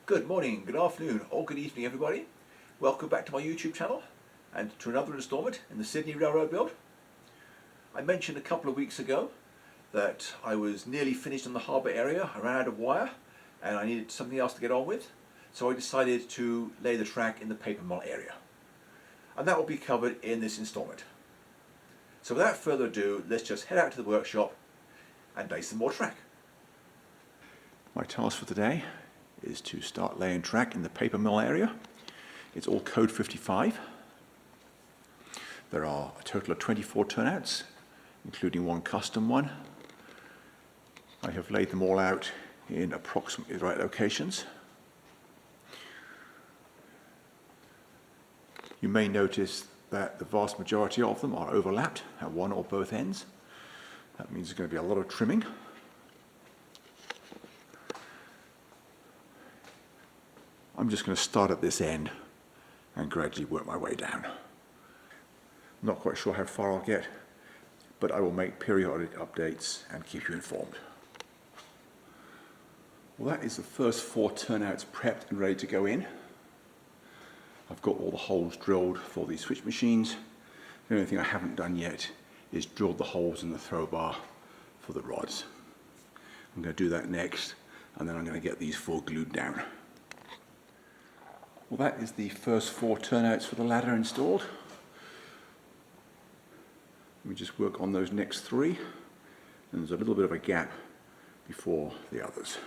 Good morning, good afternoon, or good evening, everybody. Welcome back to my YouTube channel and to another instalment in the Sydney Railroad build. I mentioned a couple of weeks ago that I was nearly finished in the harbour area. I ran out of wire and I needed something else to get on with, so I decided to lay the track in the paper mill area. And that will be covered in this instalment. So without further ado, let's just head out to the workshop and lay some more track. My task for today is to start laying track in the paper mill area. It's all code 55. There are a total of 24 turnouts, including one custom one. I have laid them all out in approximately the right locations. You may notice that the vast majority of them are overlapped at one or both ends. That means there's going to be a lot of trimming. I'm just going to start at this end and gradually work my way down. I'm not quite sure how far I'll get, but I will make periodic updates and keep you informed. Well, that is the first 4 turnouts prepped and ready to go in. I've got all the holes drilled for the switch machines. The only thing I haven't done yet is drilled the holes in the throw bar for the rods. I'm going to do that next, and then I'm going to get these 4 glued down. Well, that is the first 4 turnouts for the ladder installed. Let me just work on those next 3, and there's a little bit of a gap before the others.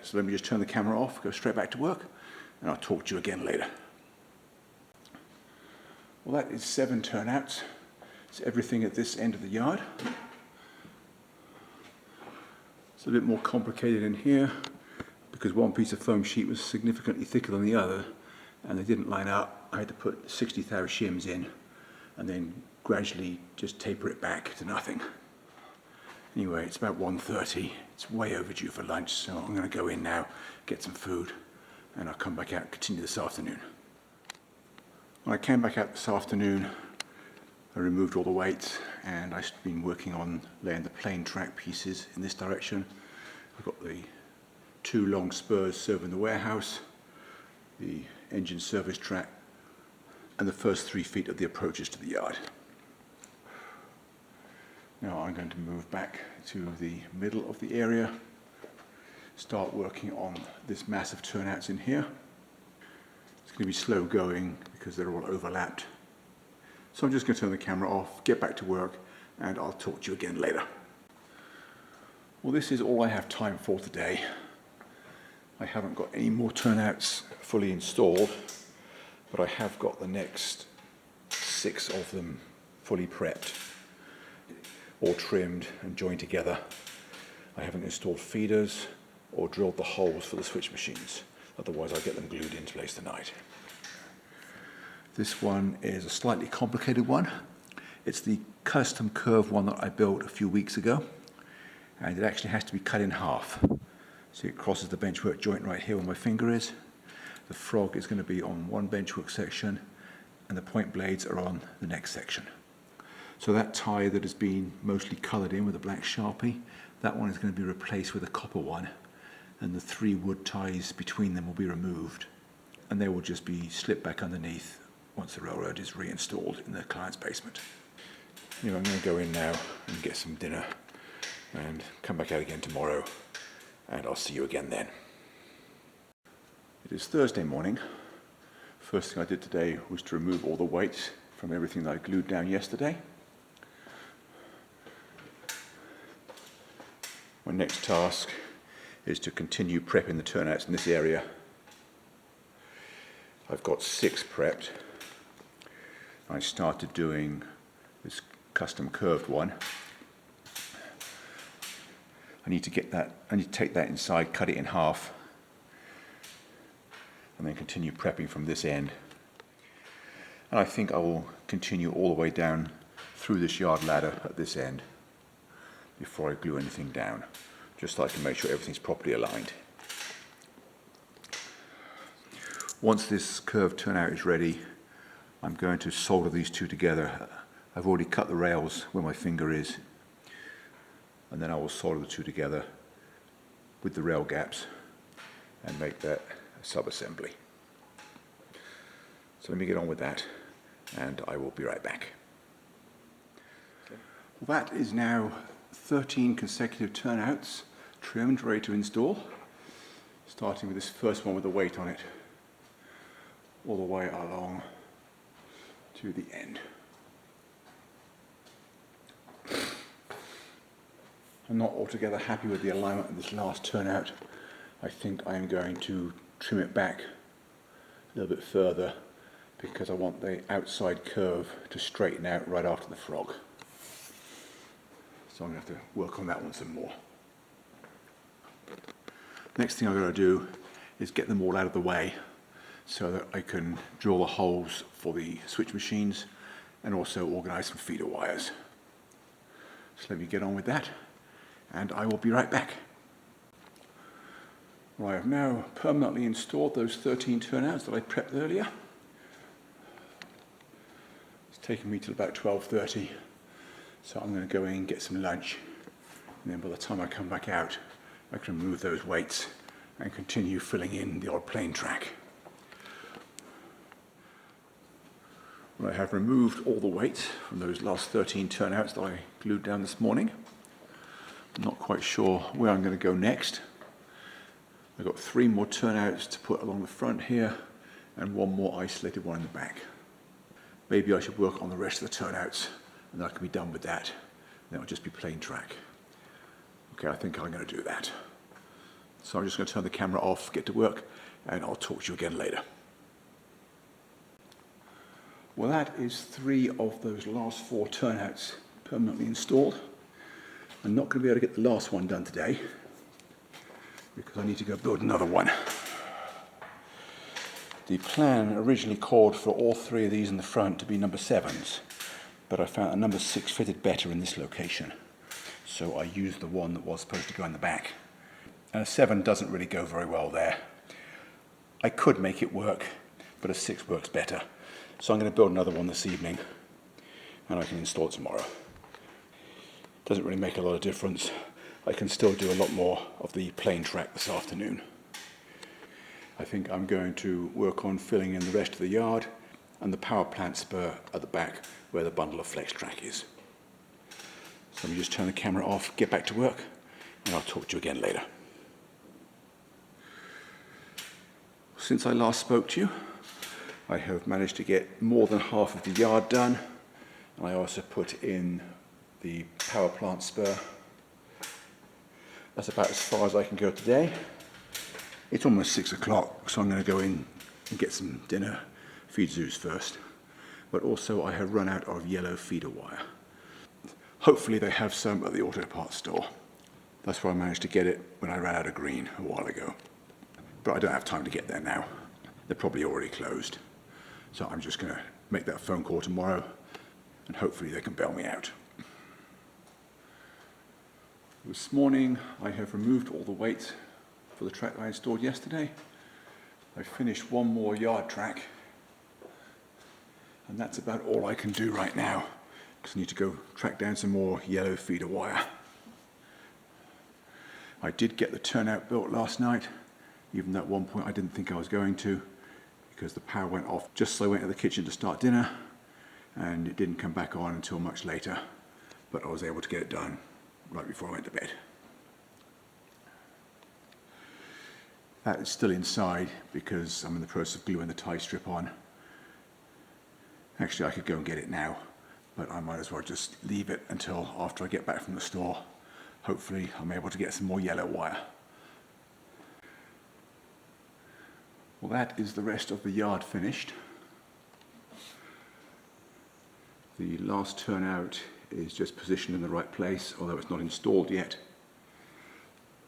So let me just turn the camera off, go straight back to work, and I'll talk to you again later. Well, that is 7 turnouts. It's everything at this end of the yard. It's a bit more complicated in here because one piece of foam sheet was significantly thicker than the other, and they didn't line up. I had to put 60 thou shims in and then gradually just taper it back to nothing. Anyway, it's about 1:30. It's way overdue for lunch, so I'm going to go in now, get some food, and I'll come back out and continue this afternoon. When I came back out this afternoon, I removed all the weights and I've been working on laying the plain track pieces in this direction. I've got the 2 long spurs serving the warehouse, the engine service track, and the first 3 feet of the approaches to the yard. Now I'm going to move back to the middle of the area, start working on this mass of turnouts in here. It's going to be slow going because they're all overlapped. So I'm just going to turn the camera off, get back to work, and I'll talk to you again later. Well, this is all I have time for today. I haven't got any more turnouts fully installed, but I have got the next 6 of them fully prepped, all trimmed and joined together. I haven't installed feeders or drilled the holes for the switch machines, otherwise I'll get them glued into place tonight. This one is a slightly complicated one. It's the custom curve one that I built a few weeks ago, and it actually has to be cut in half. So it crosses the benchwork joint right here where my finger is. The frog is going to be on one benchwork section and the point blades are on the next section. So that tie that has been mostly coloured in with a black Sharpie, that one is going to be replaced with a copper one, and the 3 wood ties between them will be removed, and they will just be slipped back underneath once the railroad is reinstalled in the client's basement. Anyway, I'm going to go in now and get some dinner and come back out again tomorrow, and I'll see you again then. It is Thursday morning. First thing I did today was to remove all the weights from everything that I glued down yesterday. My next task is to continue prepping the turnouts in this area. I've got 6 prepped. I started doing this custom curved one. I need to take that inside, cut it in half, and then continue prepping from this end. And I think I will continue all the way down through this yard ladder at this end before I glue anything down, just so I can make sure everything's properly aligned. Once this curved turnout is ready, I'm going to solder these 2 together. I've already cut the rails where my finger is, and then I will solder the 2 together with the rail gaps and make that sub-assembly. So let me get on with that and I will be right back. Well, that is now 13 consecutive turnouts trimmed, ready to install. Starting with this first one with the weight on it, all the way along to the end. I'm not altogether happy with the alignment of this last turnout. I think I'm going to trim it back a little bit further because I want the outside curve to straighten out right after the frog. So I'm going to have to work on that one some more. Next thing I'm going to do is get them all out of the way so that I can drill the holes for the switch machines and also organise some feeder wires. So let me get on with that and I will be right back. Well, I have now permanently installed those 13 turnouts that I prepped earlier. It's taken me till about 12:30, so I'm going to go in and get some lunch, and then by the time I come back out I can remove those weights and continue filling in the odd plane track. Well, I have removed all the weights from those last 13 turnouts that I glued down this morning. I'm not quite sure where I'm going to go next. I've got 3 more turnouts to put along the front here and 1 more isolated one in the back. Maybe I should work on the rest of the turnouts and then I can be done with that. Then it'll just be plain track. Okay, I think I'm going to do that. So I'm just going to turn the camera off, get to work, and I'll talk to you again later. Well, that is 3 of those last 4 turnouts permanently installed. I'm not going to be able to get the last one done today because I need to go build another one. The plan originally called for all 3 of these in the front to be number 7s, but I found a number 6 fitted better in this location. So I used the one that was supposed to go in the back. And a 7 doesn't really go very well there. I could make it work, but a 6 works better. So I'm going to build another one this evening and I can install it tomorrow. Doesn't really make a lot of difference. I can still do a lot more of the plain track this afternoon. I think I'm going to work on filling in the rest of the yard and the power plant spur at the back where the bundle of flex track is. So let me just turn the camera off, get back to work, and I'll talk to you again later. Since I last spoke to you, I have managed to get more than half of the yard done, and I also put in the power plant spur. That's about as far as I can go today. It's almost 6 o'clock, so I'm going to go in and get some dinner, feed Zeus first. But also I have run out of yellow feeder wire. Hopefully they have some at the auto parts store. That's where I managed to get it when I ran out of green a while ago. But I don't have time to get there now. They're probably already closed. So I'm just going to make that phone call tomorrow and hopefully they can bail me out. This morning I have removed all the weights for the track I installed yesterday. I finished 1 more yard track and that's about all I can do right now because I need to go track down some more yellow feeder wire. I did get the turnout built last night, even though at one point I didn't think I was going to because the power went off just as I went to the kitchen to start dinner and it didn't come back on until much later, but I was able to get it done right before I went to bed. That is still inside because I'm in the process of gluing the tie strip on. Actually, I could go and get it now, but I might as well just leave it until after I get back from the store. Hopefully, I'm able to get some more yellow wire. Well, that is the rest of the yard finished. The last turnout is just positioned in the right place, although it's not installed yet.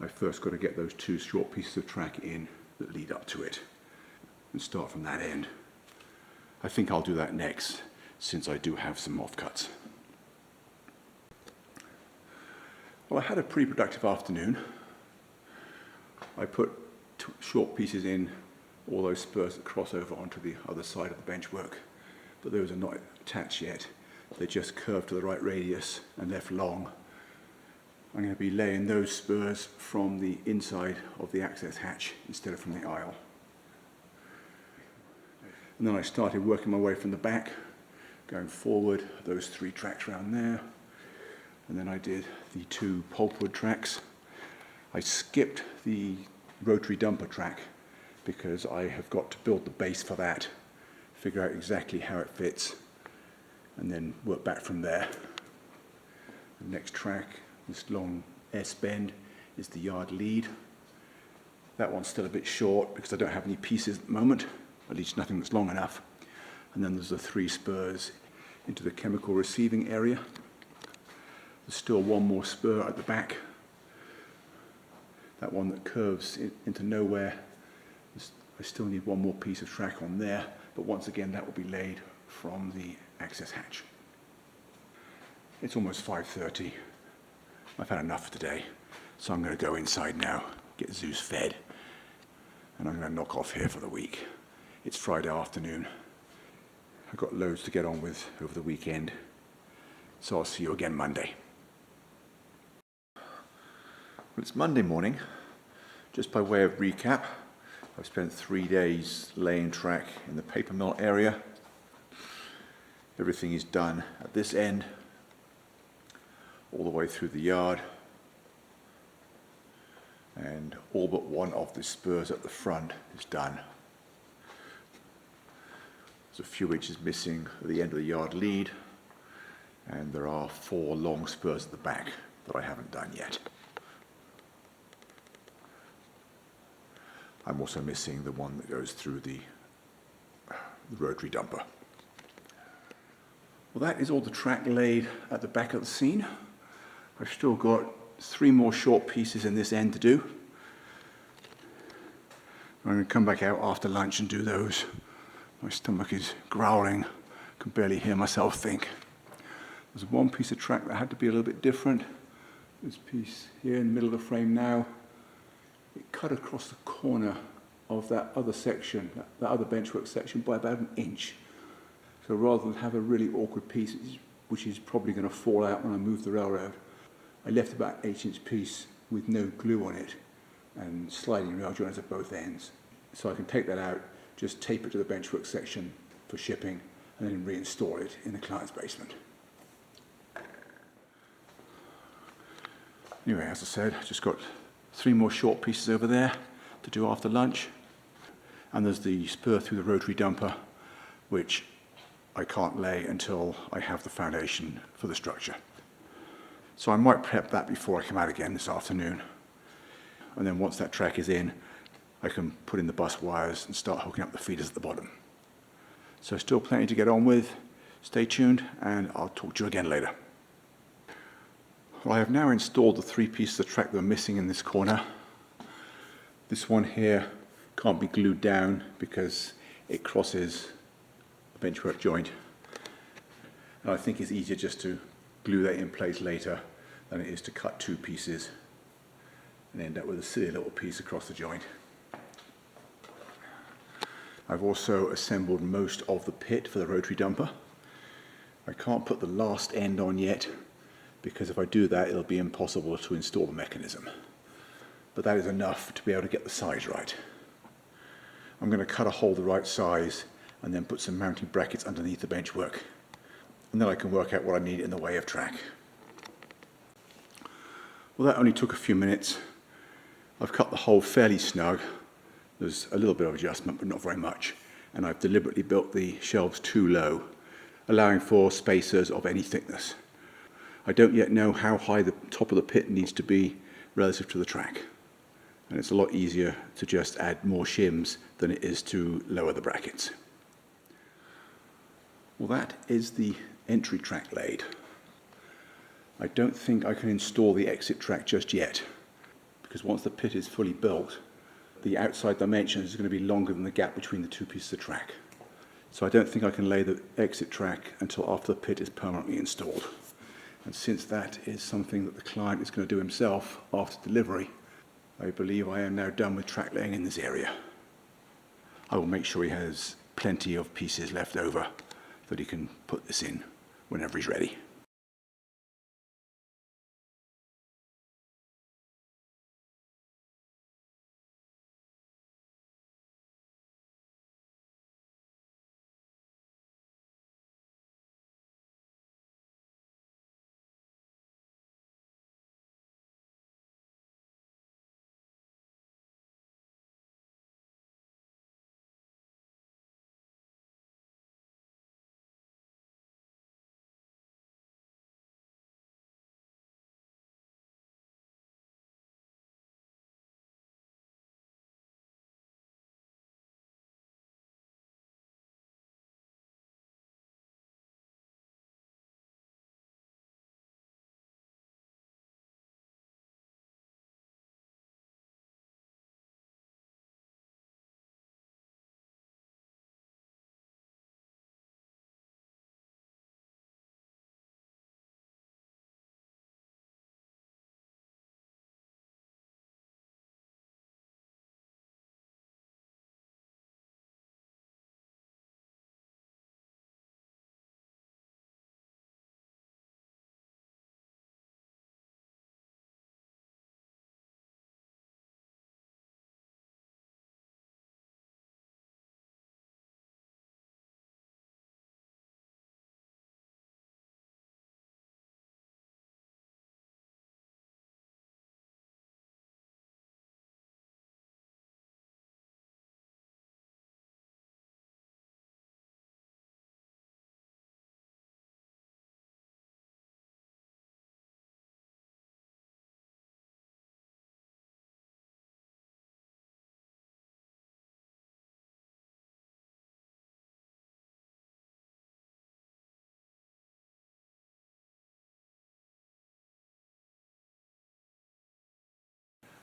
I first got to get those 2 short pieces of track in that lead up to it and start from that end. I think I'll do that next, since I do have some offcuts. Well, I had a pretty productive afternoon. I put short pieces in all those spurs that cross over onto the other side of the benchwork, but those are not attached yet. They just curve to the right radius and left long. I'm going to be laying those spurs from the inside of the access hatch instead of from the aisle. And then I started working my way from the back, going forward, those 3 tracks around there. And then I did the 2 pulpwood tracks. I skipped the rotary dumper track because I have got to build the base for that, figure out exactly how it fits, and then work back from there. The next track, this long S bend, is the yard lead. That one's still a bit short because I don't have any pieces at the moment, at least nothing that's long enough. And then there's the 3 spurs into the chemical receiving area. There's still one more spur at the back, that one that curves into nowhere. I still need one more piece of track on there, but once again that will be laid from the access hatch. It's almost 5:30. I've had enough for today, so I'm going to go inside now, get Zeus fed, and I'm going to knock off here for the week. It's Friday afternoon. I've got loads to get on with over the weekend, so I'll see you again Monday. Well, it's Monday morning. Just by way of recap, I've spent 3 days laying track in the paper mill area. Everything is done at this end, all the way through the yard, and all but one of the spurs at the front is done. There's a few inches missing at the end of the yard lead, and there are 4 long spurs at the back that I haven't done yet. I'm also missing the one that goes through the rotary dumper. Well, that is all the track laid at the back of the scene. I've still got 3 more short pieces in this end to do. I'm going to come back out after lunch and do those. My stomach is growling. I can barely hear myself think. There's one piece of track that had to be a little bit different. This piece here in the middle of the frame now, it cut across the corner of that other section, that other benchwork section, by about 1 inch. So rather than have a really awkward piece, which is probably going to fall out when I move the railroad, I left about an 8-inch piece with no glue on it and sliding rail joints at both ends. So I can take that out, just tape it to the benchwork section for shipping, and then reinstall it in the client's basement. Anyway, as I said, I just got 3 more short pieces over there to do after lunch. And there's the spur through the rotary dumper, which I can't lay until I have the foundation for the structure. So I might prep that before I come out again this afternoon. And then once that track is in, I can put in the bus wires and start hooking up the feeders at the bottom. So still plenty to get on with. Stay tuned, and I'll talk to you again later. Well, I have now installed the 3 pieces of track that are missing in this corner. This one here can't be glued down because it crosses a benchwork joint. And I think it's easier just to glue that in place later than it is to cut 2 pieces and end up with a silly little piece across the joint. I've also assembled most of the pit for the rotary dumper. I can't put the last end on yet, because if I do that, it'll be impossible to install the mechanism. But that is enough to be able to get the size right. I'm going to cut a hole the right size and then put some mounting brackets underneath the benchwork. And then I can work out what I need in the way of track. Well, that only took a few minutes. I've cut the hole fairly snug. There's a little bit of adjustment, but not very much. And I've deliberately built the shelves too low, allowing for spacers of any thickness. I don't yet know how high the top of the pit needs to be relative to the track. And it's a lot easier to just add more shims than it is to lower the brackets. Well, that is the entry track laid. I don't think I can install the exit track just yet, because once the pit is fully built, the outside dimensions is going to be longer than the gap between the 2 pieces of track. So I don't think I can lay the exit track until after the pit is permanently installed. And since that is something that the client is going to do himself after delivery, I believe I am now done with track laying in this area. I will make sure he has plenty of pieces left over that he can put this in whenever he's ready.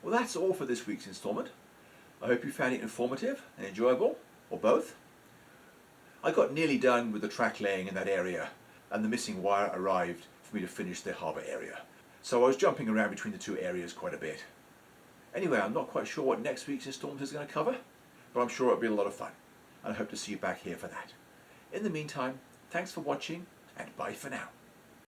Well, that's all for this week's instalment. I hope you found it informative and enjoyable, or both. I got nearly done with the track laying in that area, and the missing wire arrived for me to finish the harbour area. So I was jumping around between the two areas quite a bit. Anyway, I'm not quite sure what next week's instalment is going to cover, but I'm sure it'll be a lot of fun, and I hope to see you back here for that. In the meantime, thanks for watching, and bye for now.